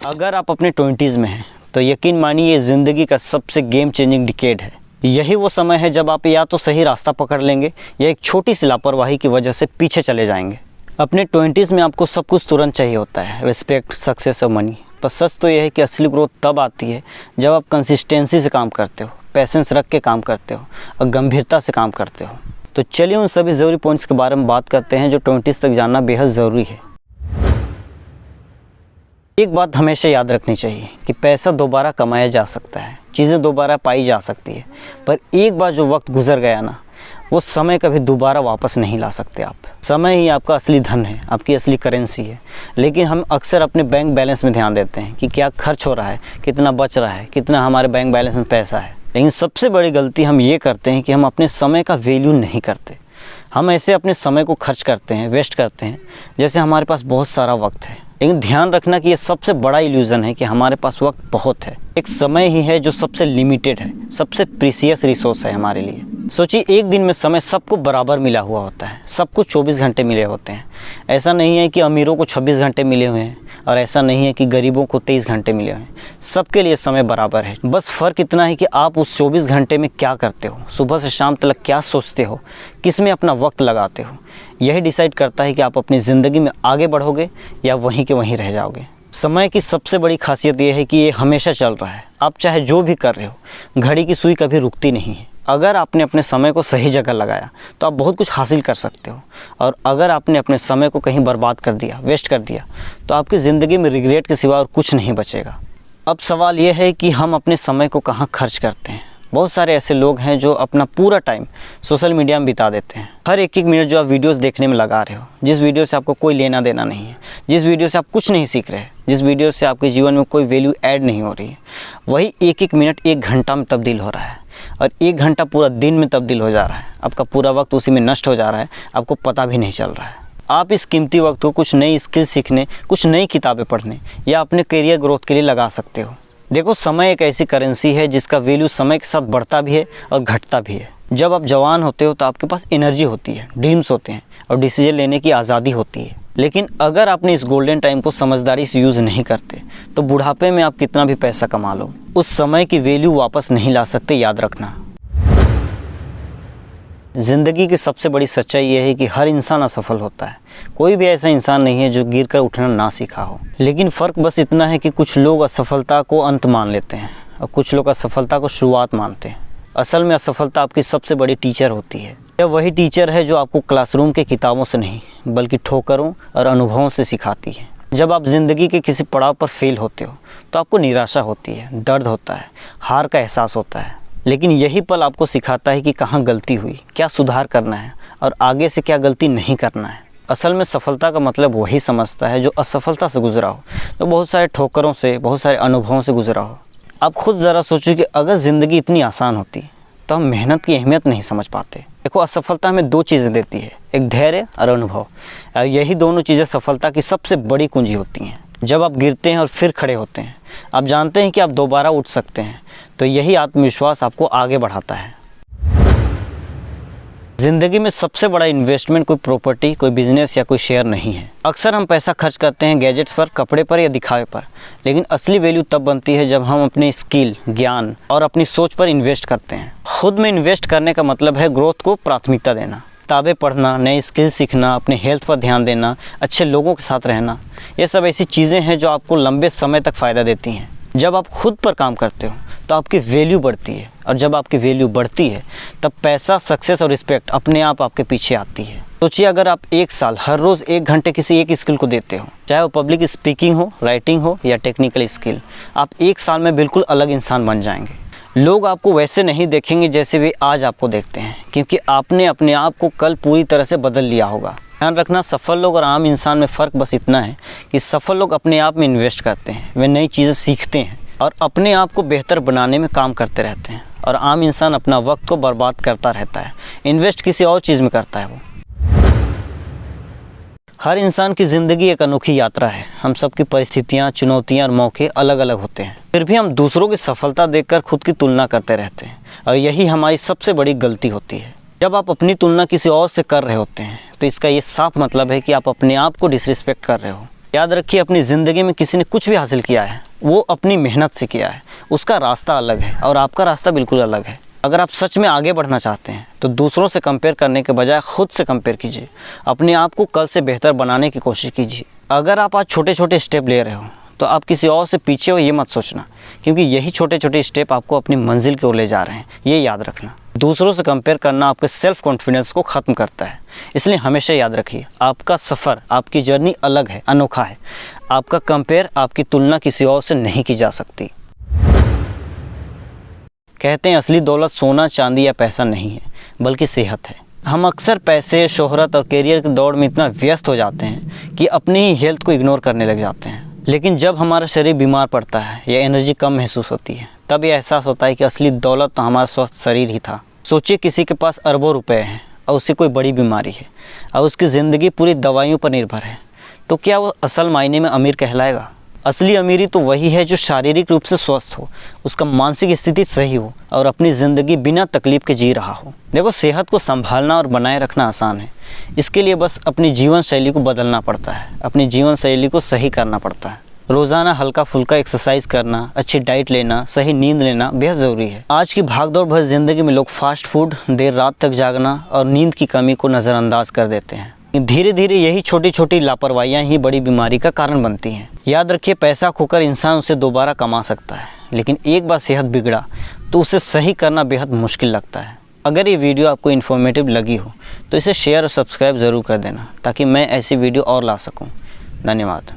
अगर आप अपने 20s में हैं तो यकीन मानिए ये ज़िंदगी का सबसे गेम चेंजिंग डिकेड है। यही वो समय है जब आप या तो सही रास्ता पकड़ लेंगे या एक छोटी सी लापरवाही की वजह से पीछे चले जाएंगे। अपने 20s में आपको सब कुछ तुरंत चाहिए होता है, रिस्पेक्ट, सक्सेस और मनी। पर सच तो यह है कि असली ग्रोथ तब आती है जब आप कंसिस्टेंसी से काम करते हो, पैसेंस रख के काम करते हो और गंभीरता से काम करते हो। तो चलिए उन सभी ज़रूरी पॉइंट्स के बारे में बात करते हैं जो 20s तक जानना बेहद ज़रूरी है। एक बात हमेशा याद रखनी चाहिए कि पैसा दोबारा कमाया जा सकता है, चीज़ें दोबारा पाई जा सकती है, पर एक बार जो वक्त गुजर गया ना, वो समय कभी दोबारा वापस नहीं ला सकते आप। समय ही आपका असली धन है, आपकी असली करेंसी है। लेकिन हम अक्सर अपने बैंक बैलेंस में ध्यान देते हैं कि क्या खर्च हो रहा है, कितना बच रहा है, कितना हमारे बैंक बैलेंस में पैसा है। लेकिन सबसे बड़ी गलती हम ये करते हैं कि हम अपने समय का वैल्यू नहीं करते। हम ऐसे अपने समय को खर्च करते हैं, वेस्ट करते हैं, जैसे हमारे पास बहुत सारा वक्त है। लेकिन ध्यान रखना कि ये सबसे बड़ा इल्यूज़न है कि हमारे पास वक्त बहुत है। एक समय ही है जो सबसे लिमिटेड है, सबसे प्रीसियस रिसोर्स है हमारे लिए। सोचिए, एक दिन में समय सबको बराबर मिला हुआ होता है, सबको 24 घंटे मिले होते हैं। ऐसा नहीं है कि अमीरों को 26 घंटे मिले हुए हैं और ऐसा नहीं है कि गरीबों को 23 घंटे मिले हुए हैं। सबके लिए समय बराबर है। बस फ़र्क इतना है कि आप उस 24 घंटे में क्या करते हो, सुबह से शाम तक क्या सोचते हो, किस में अपना वक्त लगाते हो। यही डिसाइड करता है कि आप अपनी ज़िंदगी में आगे बढ़ोगे या वहीं के वहीं रह जाओगे। समय की सबसे बड़ी खासियत यह है कि ये हमेशा चल रहा है। आप चाहे जो भी कर रहे हो, घड़ी की सुई कभी रुकती नहीं है। अगर आपने अपने समय को सही जगह लगाया तो आप बहुत कुछ हासिल कर सकते हो, और अगर आपने अपने समय को कहीं बर्बाद कर दिया, वेस्ट कर दिया, तो आपकी ज़िंदगी में रिग्रेट के सिवा और कुछ नहीं बचेगा। अब सवाल यह है कि हम अपने समय को कहाँ खर्च करते हैं। बहुत सारे ऐसे लोग हैं जो अपना पूरा टाइम सोशल मीडिया में बिता देते हैं। हर एक मिनट जो आप वीडियोस देखने में लगा रहे हो, जिस वीडियो से आपको कोई लेना देना नहीं है, जिस वीडियो से आप कुछ नहीं सीख रहे, जिस वीडियो से आपके जीवन में कोई वैल्यू ऐड नहीं हो रही है, वही एक मिनट 1 घंटा में तब्दील हो रहा है, और 1 घंटा पूरा दिन में तब्दील हो जा रहा है। आपका पूरा वक्त उसी में नष्ट हो जा रहा है, आपको पता भी नहीं चल रहा है। आप इस कीमती वक्त को कुछ नई स्किल सीखने, कुछ नई किताबें पढ़ने या अपने करियर ग्रोथ के लिए लगा सकते हो। देखो, समय एक ऐसी करेंसी है जिसका वैल्यू समय के साथ बढ़ता भी है और घटता भी है। जब आप जवान होते हो तो आपके पास एनर्जी होती है, ड्रीम्स होते हैं और डिसीजन लेने की आज़ादी होती है। लेकिन अगर आपने इस गोल्डन टाइम को समझदारी से यूज़ नहीं करते तो बुढ़ापे में आप कितना भी पैसा कमा लो, उस समय की वैल्यू वापस नहीं ला सकते, याद रखना। ज़िंदगी की सबसे बड़ी सच्चाई यह है कि हर इंसान असफल होता है। कोई भी ऐसा इंसान नहीं है जो गिरकर उठना ना सीखा हो। लेकिन फ़र्क बस इतना है कि कुछ लोग असफलता को अंत मान लेते हैं और कुछ लोग असफलता को शुरुआत मानते हैं। असल में असफलता आपकी सबसे बड़ी टीचर होती है। यह वही टीचर है जो आपको क्लासरूम के किताबों से नहीं बल्कि ठोकरों और अनुभवों से सिखाती है। जब आप ज़िंदगी के किसी पड़ाव पर फेल होते हो तो आपको निराशा होती है, दर्द होता है, हार का एहसास होता है। लेकिन यही पल आपको सिखाता है कि कहाँ गलती हुई, क्या सुधार करना है और आगे से क्या गलती नहीं करना है। असल में सफलता का मतलब वही समझता है जो असफलता से गुजरा हो, तो बहुत सारे ठोकरों से, बहुत सारे अनुभवों से गुजरा हो। आप खुद ज़रा सोचो कि अगर ज़िंदगी इतनी आसान होती तो हम मेहनत की अहमियत नहीं समझ पाते। देखो, असफलता हमें 2 चीज़ें देती है, एक धैर्य और अनुभव। यही दोनों चीज़ें सफलता की सबसे बड़ी कुंजी होती हैं। जब आप गिरते हैं और फिर खड़े होते हैं, आप जानते हैं कि आप दोबारा उठ सकते हैं, तो यही आत्मविश्वास आपको आगे बढ़ाता है। ज़िंदगी में सबसे बड़ा इन्वेस्टमेंट कोई प्रॉपर्टी, कोई बिजनेस या कोई शेयर नहीं है। अक्सर हम पैसा खर्च करते हैं गैजेट्स पर, कपड़े पर या दिखावे पर, लेकिन असली वैल्यू तब बनती है जब हम अपने स्किल, ज्ञान और अपनी सोच पर इन्वेस्ट करते हैं। खुद में इन्वेस्ट करने का मतलब है ग्रोथ को प्राथमिकता देना, किताबें पढ़ना, नए स्किल सीखना, अपने हेल्थ पर ध्यान देना, अच्छे लोगों के साथ रहना। ये सब ऐसी चीज़ें हैं जो आपको लंबे समय तक फ़ायदा देती हैं। जब आप खुद पर काम करते हो तो आपकी वैल्यू बढ़ती है, और जब आपकी वैल्यू बढ़ती है तब पैसा, सक्सेस और रिस्पेक्ट अपने आप आपके पीछे आती है। सोचिए, अगर आप 1 साल हर रोज़ 1 घंटे किसी एक स्किल को देते हो, चाहे वो पब्लिक स्पीकिंग हो, राइटिंग हो या टेक्निकल स्किल, आप 1 साल में बिल्कुल अलग इंसान बन जाएंगे। लोग आपको वैसे नहीं देखेंगे जैसे वे आज आपको देखते हैं, क्योंकि आपने अपने आप को कल पूरी तरह से बदल लिया होगा। ध्यान रखना, सफल लोग और आम इंसान में फ़र्क बस इतना है कि सफल लोग अपने आप में इन्वेस्ट करते हैं, वे नई चीज़ें सीखते हैं और अपने आप को बेहतर बनाने में काम करते रहते हैं, और आम इंसान अपना वक्त को बर्बाद करता रहता है, इन्वेस्ट किसी और चीज़ में करता है। वो हर इंसान की ज़िंदगी एक अनोखी यात्रा है। हम सबकी परिस्थितियाँ, चुनौतियाँ और मौके अलग अलग होते हैं। फिर भी हम दूसरों की सफलता देखकर खुद की तुलना करते रहते हैं, और यही हमारी सबसे बड़ी गलती होती है। जब आप अपनी तुलना किसी और से कर रहे होते हैं तो इसका ये साफ मतलब है कि आप अपने आप को डिसरिस्पेक्ट कर रहे हो। याद रखिए, अपनी ज़िंदगी में किसी ने कुछ भी हासिल किया है वो अपनी मेहनत से किया है, उसका रास्ता अलग है और आपका रास्ता बिल्कुल अलग है। अगर आप सच में आगे बढ़ना चाहते हैं तो दूसरों से कंपेयर करने के बजाय खुद से कंपेयर कीजिए, अपने आप को कल से बेहतर बनाने की कोशिश कीजिए। अगर आप आज छोटे छोटे स्टेप ले रहे हो तो आप किसी और से पीछे हो ये मत सोचना, क्योंकि यही छोटे छोटे स्टेप आपको अपनी मंजिल की ओर ले जा रहे हैं, ये याद रखना। दूसरों से कंपेयर करना आपके सेल्फ कॉन्फिडेंस को ख़त्म करता है, इसलिए हमेशा याद रखिए आपका सफ़र, आपकी जर्नी अलग है, अनोखा है। आपका कंपेयर, आपकी तुलना किसी और से नहीं की जा सकती। कहते हैं असली दौलत सोना चांदी या पैसा नहीं है बल्कि सेहत है। हम अक्सर पैसे, शोहरत और करियर की दौड़ में इतना व्यस्त हो जाते हैं कि अपनी ही हेल्थ को इग्नोर करने लग जाते हैं। लेकिन जब हमारा शरीर बीमार पड़ता है या एनर्जी कम महसूस होती है तब यह एहसास होता है कि असली दौलत तो हमारा स्वस्थ शरीर ही था। सोचिए किसी के पास अरबों रुपए हैं और उसे कोई बड़ी बीमारी है और उसकी ज़िंदगी पूरी दवाइयों पर निर्भर है, तो क्या वो असल मायने में अमीर कहलाएगा? असली अमीरी तो वही है जो शारीरिक रूप से स्वस्थ हो, उसका मानसिक स्थिति सही हो और अपनी ज़िंदगी बिना तकलीफ के जी रहा हो। देखो, सेहत को संभालना और बनाए रखना आसान है, इसके लिए बस अपनी जीवन शैली को बदलना पड़ता है, अपनी जीवन शैली को सही करना पड़ता है। रोज़ाना हल्का फुल्का एक्सरसाइज करना, अच्छी डाइट लेना, सही नींद लेना बेहद ज़रूरी है। आज की भागदौड़ भरी ज़िंदगी में लोग फास्ट फूड, देर रात तक जागना और नींद की कमी को नज़रअंदाज कर देते हैं। धीरे धीरे यही छोटी छोटी लापरवाहियाँ ही बड़ी बीमारी का कारण बनती हैं। याद रखिए, पैसा खोकर इंसान उसे दोबारा कमा सकता है, लेकिन एक बार सेहत बिगड़ा तो उसे सही करना बेहद मुश्किल लगता है। अगर ये वीडियो आपको इन्फॉर्मेटिव लगी हो तो इसे शेयर और सब्सक्राइब ज़रूर कर देना ताकि मैं ऐसी वीडियो और ला सकूँ। धन्यवाद।